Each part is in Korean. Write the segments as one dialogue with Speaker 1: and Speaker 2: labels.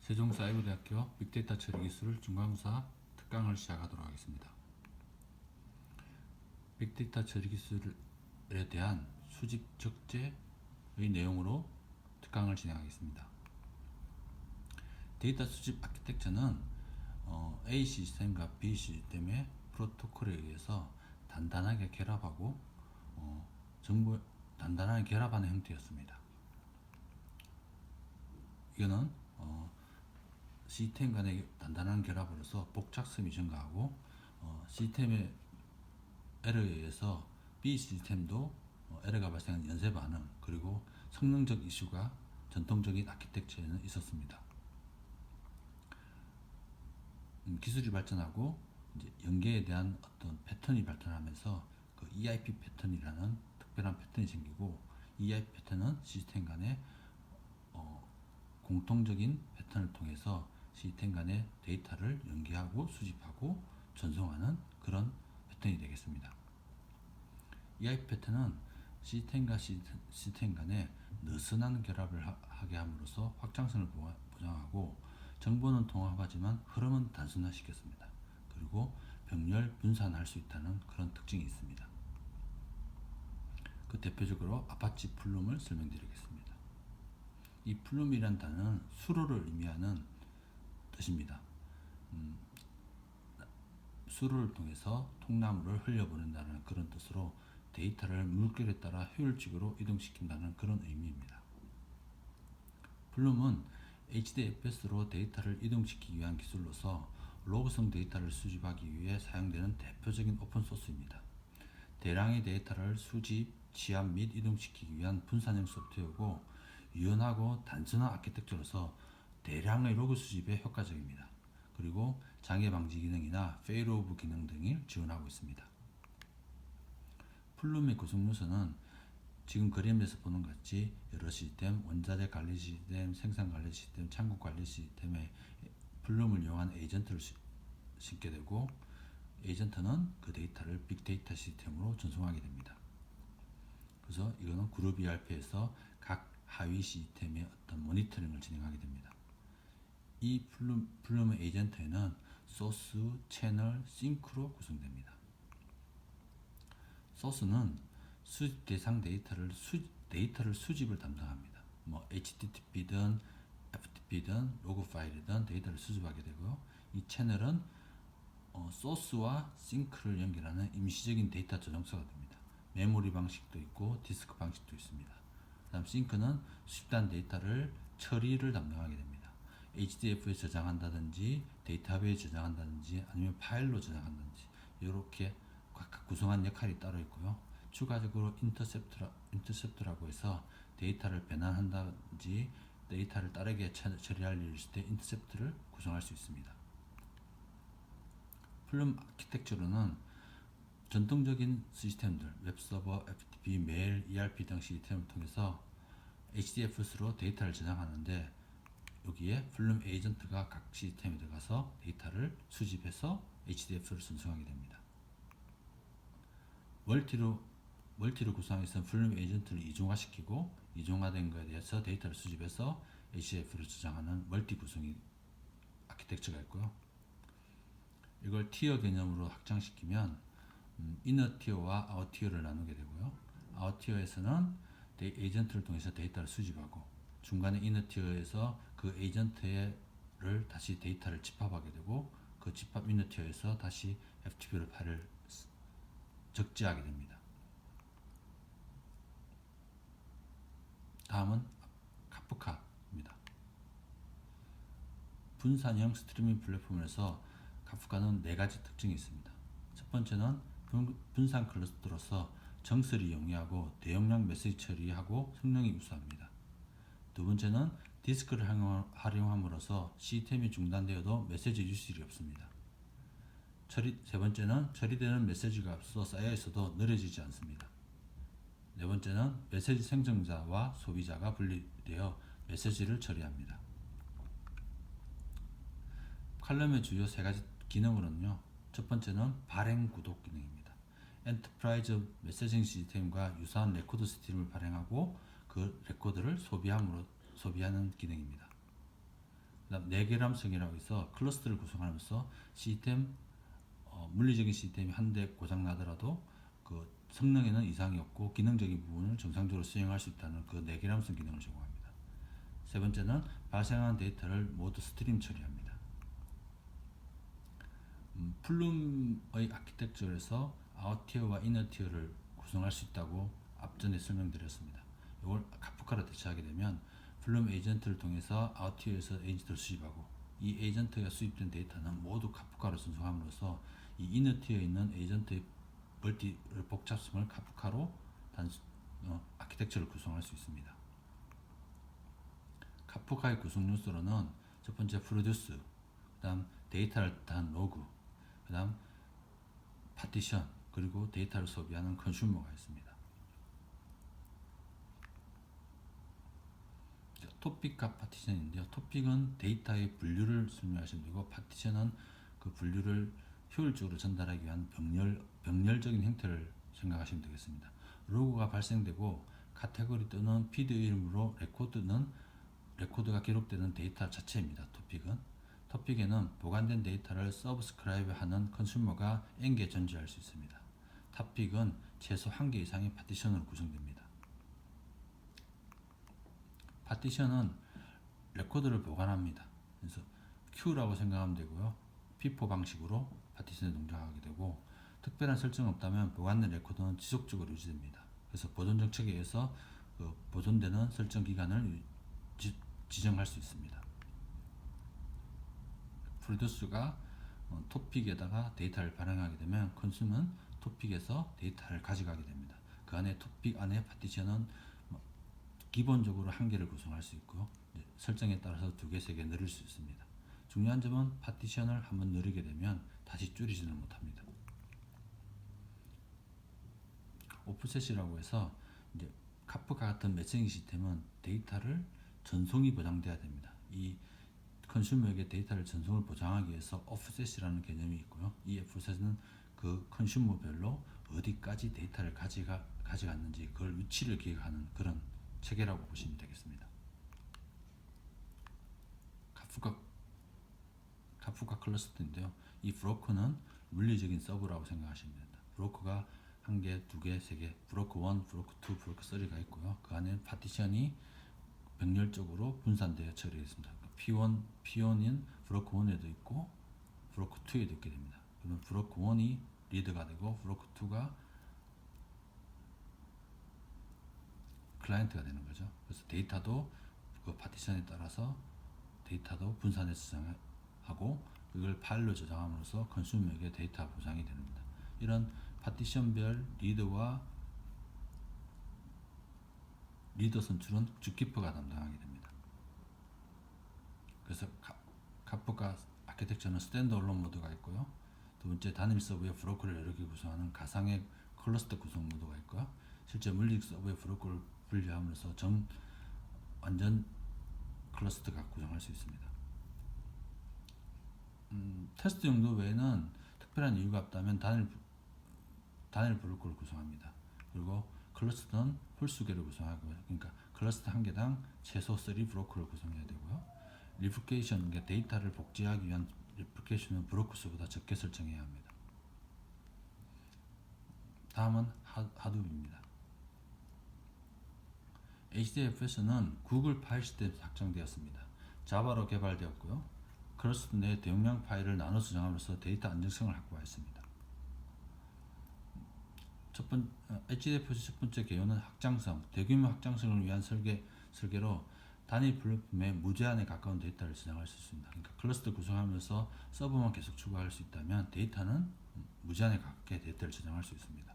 Speaker 1: 세종사이버대학교 빅데이터 처리 기술 중간고사 특강을 시작하도록 하겠습니다. 빅데이터 처리 기술에 대한 수집 적재의 내용으로 특강을 진행하겠습니다. 데이터 수집 아키텍처는 A 시스템과 B 시스템의 프로토콜에 의해서 단단하게 결합하고 단단하게 결합하는 형태였습니다. 이거는 시스템 간의 단단한 결합으로서 복잡성이 증가하고 시스템의 에러에 의해서 B 시스템도 에러가 발생한 연쇄 반응 그리고 성능적 이슈가 전통적인 아키텍처에는 있었습니다. 기술이 발전하고 이제 연계에 대한 어떤 패턴이 발전하면서 그 EIP 패턴이라는 특별한 패턴이 생기고 EIP 패턴은 시스템 간의 공통적인 패턴을 통해서 시스템 간의 데이터를 연계하고 수집하고 전송하는 그런 패턴이 되겠습니다. EIP 패턴은 시스템과 시스템 간의 느슨한 결합을 하게 함으로써 확장성을 보장하고 정보는 통합하지만 흐름은 단순화시켰습니다. 그리고 병렬 분산할 수 있다는 그런 특징이 있습니다. 그 대표적으로 아파치 플룸을 설명드리겠습니다. 이 플룸이란 단어는 수로를 의미하는 뜻입니다. 수로를 통해서 통나무를 흘려보낸다는 그런 뜻으로 데이터를 물결에 따라 효율적으로 이동시킨다는 그런 의미입니다. 플룸은 HDFS로 데이터를 이동시키기 위한 기술로서 로그성 데이터를 수집하기 위해 사용되는 대표적인 오픈소스입니다. 대량의 데이터를 수집, 취합 및 이동시키기 위한 분산형 소프트웨어고 유연하고 단순한 아키텍처로서 대량의 로그 수집에 효과적입니다. 그리고 장애 방지 기능이나 페일오브 기능 등을 지원하고 있습니다. 플룸의 구성 요소는 지금 그림에서 보는 것 같이 여러 시스템, 원자재 관리 시스템, 생산 관리 시스템, 창고 관리 시스템에 플룸을 이용한 에이전트를 싣게 되고 에이전트는 그 데이터를 빅데이터 시스템으로 전송하게 됩니다. 그래서 이거는 그룹 ERP에서 각 하위 시스템의 어떤 모니터링을 진행하게 됩니다. 이 플룸의 에이전트에는 소스, 채널, 싱크로 구성됩니다. 소스는 수집 대상 데이터를 수집을 담당합니다. HTTP든 FTP든 로그 파일이든 데이터를 수집하게 되고요. 이 채널은 소스와 싱크를 연결하는 임시적인 데이터 저장소가 됩니다. 메모리 방식도 있고 디스크 방식도 있습니다. 다음 싱크는 수집된 데이터를 처리를 담당하게 됩니다. HDF에 저장한다든지 데이터베이에 저장한다든지 아니면 파일로 저장한다든지 이렇게 각각 구성한 역할이 따로 있고요. 추가적으로 인터셉트라고 해서 데이터를 변환한다든지 데이터를 빠르게 처리할 일이 있을 때 인터셉트를 구성할 수 있습니다. 플룸 아키텍처로는 전통적인 시스템들, 웹서버, FTP, 메일, ERP 등 시스템을 통해서 HDFS로 데이터를 저장하는데 여기에 플룸 에이전트가 각 시스템에 들어가서 데이터를 수집해서 HDFS를 전송하게 됩니다. 멀티로 구성해서 플룸 에이전트를 이중화시키고 이중화된 것에 대해서 데이터를 수집해서 HDFS를 저장하는 멀티 구성이 아키텍처가 있고요. 이걸 티어 개념으로 확장시키면 이너 티어와 아웃 티어를 나누게 되고요. 아웃 티어에서는 에이전트를 통해서 데이터를 수집하고 중간에 이너 티어에서 그 에이전트를 다시 데이터를 집합하게 되고 그 집합 이너 티어에서 다시 FTP로 파일을 적재하게 됩니다. 다음은 카프카입니다. 분산형 스트리밍 플랫폼에서 카프카는 4가지 특징이 있습니다. 첫 번째는 분산 클러스터로서 정설이 용이하고 대용량 메시지 처리하고 성능이 우수합니다. 두 번째는 디스크를 활용함으로써 시스템이 중단되어도 메시지 유실이 없습니다. 세 번째는 처리되는 메시지가 앞서 쌓여 있어도 느려지지 않습니다. 네 번째는 메시지 생성자와 소비자가 분리되어 메시지를 처리합니다. 칼럼의 주요 3가지 기능으로는요. 첫 번째는 발행 구독 기능입니다. 엔터프라이즈 메시징 시스템과 유사한 레코드 시스템을 발행하고 그 레코드를 소비하는 기능입니다. 그다음 내결함성이라고 해서 클러스터를 구성하면서 시스템 물리적인 시스템이 한 대 고장 나더라도 그 성능에는 이상이 없고 기능적인 부분을 정상적으로 수행할 수 있다는 그 내결함성 기능을 제공합니다. 세 번째는 발생한 데이터를 모두 스트림 처리합니다. 플룸의 아키텍처에서 아웃티어와 이너티어를 구성할 수 있다고 앞전에 설명드렸습니다. 이걸 카프카로 대체하게 되면 플룸 에이전트를 통해서 아웃티어에서 에이전트를 수집하고 이 에이전트가 수입된 데이터는 모두 카프카로 전송함으로써 이 이너티어에 있는 에이전트의 멀티를 복잡성을 카프카로 아키텍처를 구성할 수 있습니다. 카프카의 구성 요소로는 첫 번째 프로듀스, 그다음 데이터를 뜻한 로그, 그다음 파티션, 그리고 데이터를 소비하는 컨슈머가 있습니다. 토픽과 파티션인데요. 토픽은 데이터의 분류를 설명하시면 되고, 파티션은 그 분류를 효율적으로 전달하기 위한 병렬적인 형태를 생각하시면 되겠습니다. 로그가 발생되고 카테고리 또는 피드 이름으로 레코드가 기록되는 데이터 자체입니다. 토픽에는 보관된 데이터를 서브스크라이브하는 컨슈머가 n개 존재할 수 있습니다. 토픽은 최소 1개 이상의 파티션으로 구성됩니다. 파티션은 레코드를 보관합니다. 그래서 Q라고 생각하면 되고요. FIFO 방식으로 파티션을 동작하게 되고, 특별한 설정이 없다면 보관된 레코드는 지속적으로 유지됩니다. 그래서 보존 정책에 의해서 그 보존되는 설정 기간을 지정할 수 있습니다. 프로듀스가 토픽에다가 데이터를 발행하게 되면 컨슈머는 토픽에서 데이터를 가져가게 됩니다. 그 안에 토픽 안에 파티션은 기본적으로 1개를 구성할 수 있고요. 설정에 따라서 2개, 3개 늘릴 수 있습니다. 중요한 점은 파티션을 한번 누르게 되면 다시 줄이지는 못합니다. 오프셋이라고 해서 이제 카프카 같은 메시징 시스템은 데이터를 전송이 보장돼야 됩니다. 이 컨슈머에게 데이터를 전송을 보장하기 위해서 오프셋이라는 개념이 있고요. 이 오프셋은 그 컨슈머별로 어디까지 데이터를 가져갔는지 그걸 위치를 기억하는 그런 체계라고 보시면 되겠습니다. 카프카 클러스터인데요. 이 브로커는 물리적인 서브라고 생각하시면 됩니다. 브로커가 1개, 2개, 3개, 브로커 1, 브로커 2, 브로커 3가 있고요. 그 안에 파티션이 병렬적으로 분산되어 처리했습니다. P1인 브로커 1에도 있고 브로커 2에도 있게 됩니다. 그러면 브로커 1이 리드가 되고 브로커 2가 클라이언트가 되는 거죠. 그래서 데이터도 그 파티션에 따라서 데이터도 분산해서 저장하고 이걸 파일로 저장함으로써 컨슈머에게 데이터 보장이 됩니다. 이런 파티션별 리더 선출은 주키퍼가 담당하게 됩니다. 그래서 카프카 아키텍처는 스탠드얼론 모드가 있고요. 두 번째, 단일 서버의 브로커를 여러 개 구성하는 가상의 클러스터 구성 모드가 있고요. 실제 물리 서버의 브로커를 분리함으로써 완전 클러스터가 구성할 수 있습니다. 테스트 용도 외에는 특별한 이유가 없다면 단일 브로커를 구성합니다. 그리고 클러스터는 홀수개를 구성하고요. 그러니까 클러스터 1개당 최소 3 브로커를 구성해야 되고요. 리플리케이션, 그러니까 데이터를 복제하기 위한 리플리케이션은 브로커 수보다 적게 설정해야 합니다. 다음은 하둡입니다. HDFS는 구글 파일 시스템에서 확장되었습니다. 자바로 개발되었고요. 클러스터 내 대용량 파일을 나눠 저장함으로써 데이터 안정성을 확보했습니다. HDFS 첫 번째 개요는 확장성, 대규모 확장성을 위한 설계로 단일 플랫폼에 무제한에 가까운 데이터를 저장할 수 있습니다. 그러니까 클러스터 구성하면서 서버만 계속 추가할 수 있다면 데이터는 무제한에 가깝게 데이터를 저장할 수 있습니다.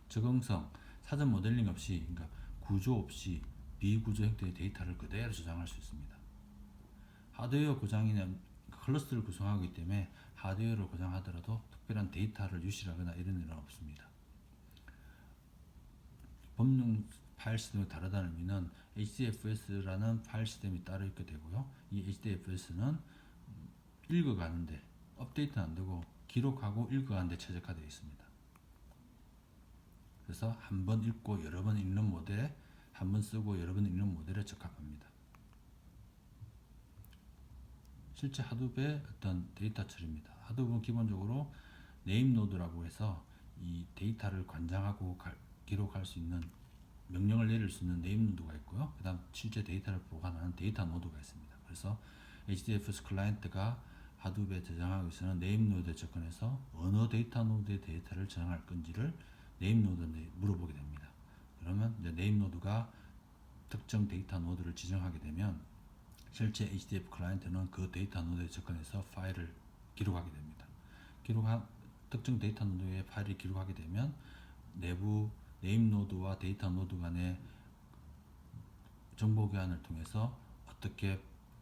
Speaker 1: 적응성, 사전 모델링 없이, 그러니까 구조 없이 비구조 형태의 데이터를 그대로 저장할 수 있습니다. 하드웨어 고장이나 클러스터를 구성하기 때문에 하드웨어를 고장하더라도 특별한 데이터를 유실하거나 이런 일은 없습니다. 법용 파일 시스템이 다르다는 의미는 HDFS라는 파일 시스템이 따로 있게 되고요. 이 HDFS는 읽어가는데 업데이트는 안 되고 기록하고 읽어가는데 최적화되어 있습니다. 그래서 한 번 읽고 여러 번 읽는 모델에, 한 번 쓰고 여러 번 읽는 모델에 적합합니다. 실제 하둡의 어떤 데이터 처리입니다. 하둡은 기본적으로 네임 노드라고 해서 이 데이터를 관장하고 기록할 수 있는 명령을 내릴 수 있는 네임 노드가 있고요. 그 다음 실제 데이터를 보관하는 데이터 노드가 있습니다. 그래서 HDFS 클라이언트가 하둡에 저장하고 있는 네임 노드에 접근해서 어느 데이터 노드의 데이터를 저장할 건지를 네임 노드에 물어보게 됩니다. 그러면 이제 네임 노드가 특정 데이터 노드를 지정하게 되면 실제 HDF 클라이언트는 그 데이터 노드에 접근해서 파일을 기록하게 됩니다. 특정 데이터 노드에 파일을 기록하게 되면 내부 네임 노드와 데이터 노드 간의 정보 교환을 통해서 어떻게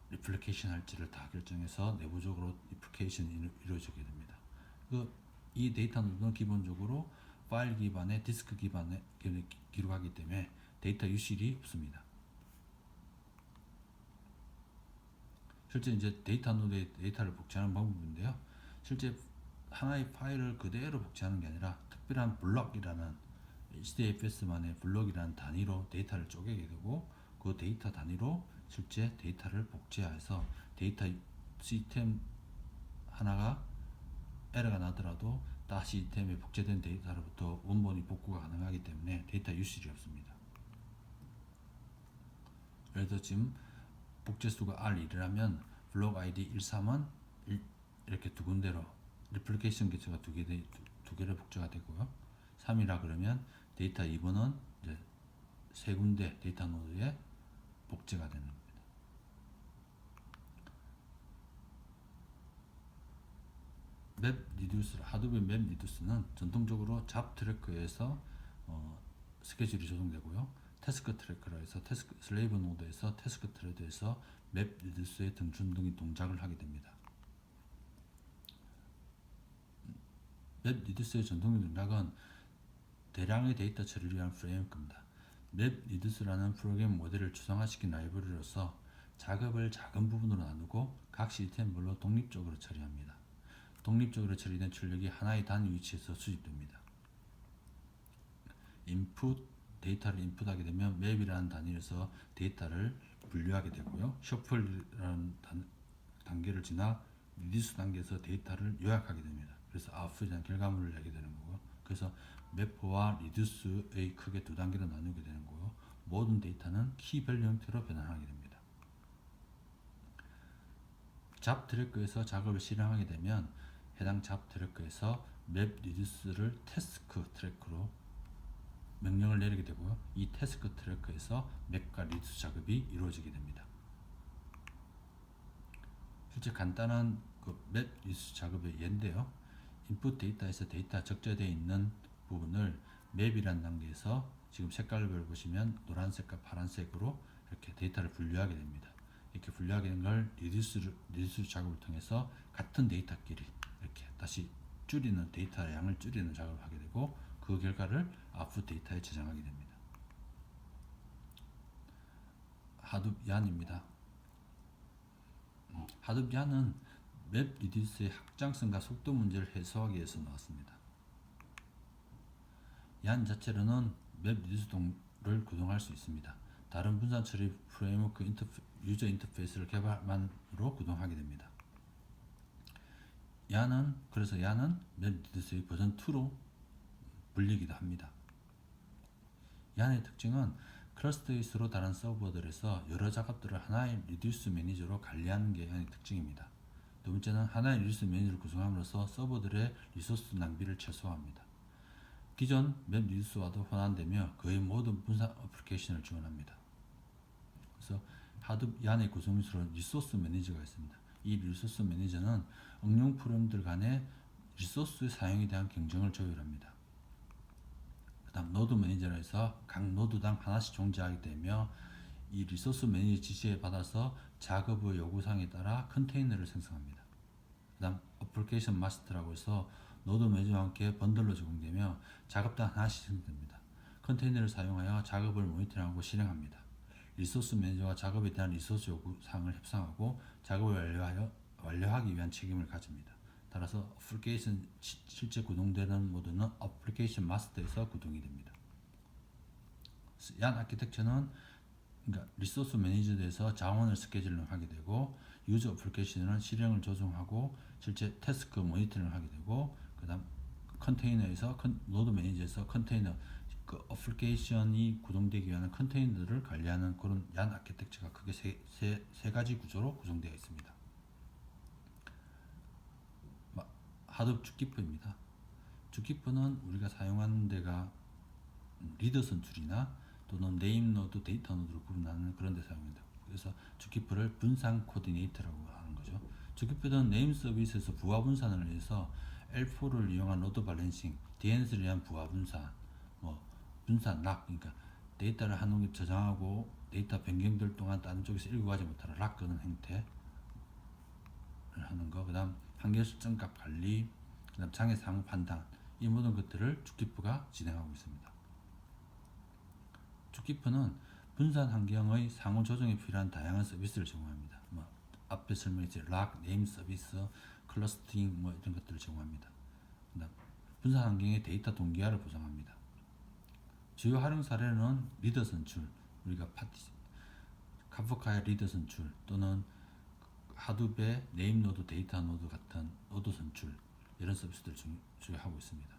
Speaker 1: 리플리케이션 할지를 다 결정해서 내부적으로 리플리케이션이 이루어지게 됩니다. 이 데이터 노드는 기본적으로 파일 기반의 디스크 기반의 기록하기 때문에 데이터 유실이 없습니다. 실제 이제 데이터 노드에 데이터를 복제하는 방법인데요. 실제 하나의 파일을 그대로 복제하는 게 아니라 특별한 블럭이라는 HDFS만의 블럭이라는 단위로 데이터를 쪼개게 되고 그 데이터 단위로 실제 데이터를 복제해서 데이터 시스템 하나가 에러가 나더라도 다시 시스템에 복제된 데이터로부터 원본이 복구가 가능하기 때문에 데이터 유실이 없습니다. 예를 들어 지금 복제수가 R1이라면 블록 ID 13은 이렇게 두 군데로 리플리케이션 개체가 두 개를 복제가 되고요. 3이라 그러면 데이터 2번은 이제 세 군데 데이터 노드에 복제가 되는 겁니다. 맵 리듀스, 하드웨어 맵 리듀스는 전통적으로 잡 트래커에서 스케줄이 조정되고요. 태스크 트래커라 해서 슬레이브 노드에서 태스크 트레드에서 맵 리듀스의 등준 등의 동작을 하게 됩니다. 맵 리듀스의 전통적인 동작은 대량의 데이터 처리를 위한 프레임워크입니다. 맵 리듀스라는 프로그램 모델을 추상화시킨 라이브러리로서 작업을 작은 부분으로 나누고 각 시스템별로 독립적으로 처리합니다. 독립적으로 처리된 출력이 하나의 단위 위치에서 수집됩니다. 데이터를 인풋하게 되면 맵이라는 단위에서 데이터를 분류하게 되고요. 셔플이라는 단계를 지나 리듀스 단계에서 데이터를 요약하게 됩니다. 그래서 아웃풋이라는 결과물을 내게 되는 거고요. 그래서 매퍼와 리듀스의 크게 두 단계로 나누게 되는 거고요. 모든 데이터는 키 밸류 형태로 변환하게 됩니다. 잡 트래커에서 작업을 실행하게 되면 해당 잡 트래커에서 맵 리듀스를 태스크 트래커로 명령을 내리게 되고요. 이 태스크 트래커에서 맵과 리듀스 작업이 이루어지게 됩니다. 실제 간단한 맵 리듀스 작업의 예인데요. 인풋 데이터에서 데이터 적재되어 있는 부분을 맵이라는 단계에서 지금 색깔을 보시면 노란색과 파란색으로 이렇게 데이터를 분류하게 됩니다. 이렇게 분류하게 된 걸 리듀스 작업을 통해서 같은 데이터끼리 이렇게 다시 줄이는 데이터 양을 줄이는 작업을 하게 되고 그 결과를 아웃풋 데이터에 저장하게 됩니다. 하둡 얀입니다. 하둡 얀은 맵 리듀스의 확장성과 속도 문제를 해소하기 위해서 나왔습니다. 얀 자체로는 맵 리듀스를 구동할 수 있습니다. 다른 분산 처리 프레임워크 유저 인터페이스를 개발만으로 구동하게 됩니다. 그래서 얀은 맵 리듀스의 버전 2로 불리기도 합니다. 얀의 특징은 클러스터의 서로 다른 서버들에서 여러 작업들을 하나의 리듀스 매니저로 관리하는 게 얀의 특징입니다. 두 번째는 하나의 리듀스 매니저를 구성함으로써 서버들의 리소스 낭비를 최소화합니다. 기존 맵 리듀스와도 혼합되며 거의 모든 분산 어플리케이션을 지원합니다. 그래서 하둡 얀의 구성유수로 리소스 매니저가 있습니다. 이 리소스 매니저는 응용 프로그램들 간의 리소스 사용에 대한 경쟁을 조율합니다. 그 다음 노드 매니저라 해서 각 노드당 하나씩 존재하게 되며 이 리소스 매니저 지시에 받아서 작업의 요구사항에 따라 컨테이너를 생성합니다. 그 다음 어플리케이션 마스터라고 해서 노드 매니저와 함께 번들로 제공되며 작업당 하나씩 생성됩니다. 컨테이너를 사용하여 작업을 모니터링하고 실행합니다. 리소스 매니저가 작업에 대한 리소스 요구사항을 협상하고 작업을 완료하기 위한 책임을 가집니다. 따라서 어플리케이션 실제 구동되는 모드는 어플리케이션 마스터에서 구동이 됩니다. 얀 아키텍처는 그러니까 리소스 매니저에서 자원을 스케줄링 하게 되고 유저 어플리케이션은 실행을 조정하고 실제 태스크 모니터링을 하게 되고 그다음 컨테이너에서 노드 매니저에서 컨테이너 그 어플리케이션이 구동되기 위한 컨테이너를 관리하는 그런 얀 아키텍처가 크게 세 가지 구조로 구성되어 있습니다. 하드웨어 주기표입니다. 주기표는 우리가 사용하는 데가 리더 선출이나 또는 네임 노드, 데이터 노드로 구분하는 그런 데 사용합니다. 그래서 주기표를 분산 코디네이터라고 하는 거죠. 주기표는 네임 서비스에서 부하 분산을 해서 L4를 이용한 로드 밸런싱, DNS를 위한 부하 분산, 분산 락, 그러니까 데이터를 한 곳에 저장하고 데이터 변경될 동안 다른 쪽에서 읽고 가지 못하는 락 끄는 형태를 하는 거. 그다음 한계 설정값 관리, 그다음 장애 사항 판단, 이 모든 것들을 주기표가 진행하고 있습니다. 주기표는 분산 환경의 상호 조정에 필요한 다양한 서비스를 제공합니다. 앞에 설명했듯이 락, 네임 서비스, 클러스팅 이런 것들을 제공합니다. 그다음 분산 환경의 데이터 동기화를 보장합니다. 주요 활용 사례는 리더 선출, 우리가 카프카의 리더 선출 또는 하두베 네임 노드, 데이터 노드 같은 노드 선출 이런 서비스들을 주요하고 있습니다.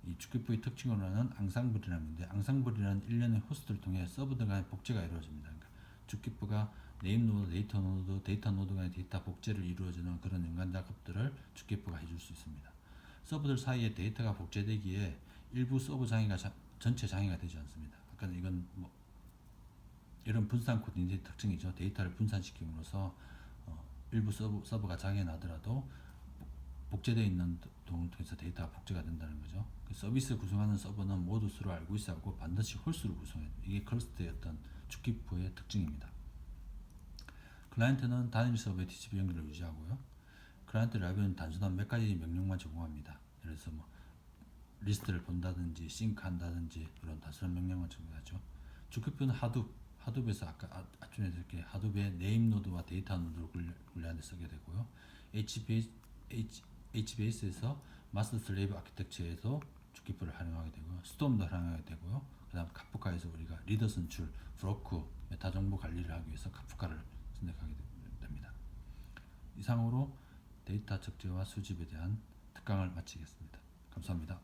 Speaker 1: 이 주기표의 특징으로는 앙상블이라는 건데 앙상블이라는 일련의 호스트를 통해 서버들 간의 복제가 이루어집니다. 그러니까 주기표가 네임 노드, 데이터 노드 간의 데이터 복제를 이루어주는 그런 연관 작업들을 주기표가 해줄 수 있습니다. 서버들 사이에 데이터가 복제되기에 일부 서버 장애가 전체 장애가 되지 않습니다. 아까 이건 이런 분산 코딩의 특징이죠. 데이터를 분산시킴으로써 일부 서버가 장애 나더라도 복제되어 있는 동을 통해서 데이터가 복제가 된다는 거죠. 서비스 구성하는 서버는 모두 서로 알고 있어야 하고 반드시 홀수로 구성해야 돼요. 이게 클러스터의 어떤 주기표의 특징입니다. 클라이언트는 단일 서버의 TCP 연결을 유지하고요. 클라이언트 라이브는 단순한 몇 가지 명령만 제공합니다. 예를 들어서 리스트를 본다든지 싱크한다든지 그런 단순한 명령만 제공하죠. 주기표는 하둡에서 아까 앞전에 이렇게 하둡의 네임 노드와 데이터 노드를 관리하는 데 쓰게 되고요. HBase에서 마스터 슬레이브 아키텍처에서 주기표를 활용하게 되고요. 스톰도 활용하게 되고요. 그 다음 카프카에서 우리가 리더 선출, 브로크, 메타 정보 관리를 하기 위해서 카프카를 선택하게 됩니다. 이상으로 데이터 적재와 수집에 대한 특강을 마치겠습니다. 감사합니다.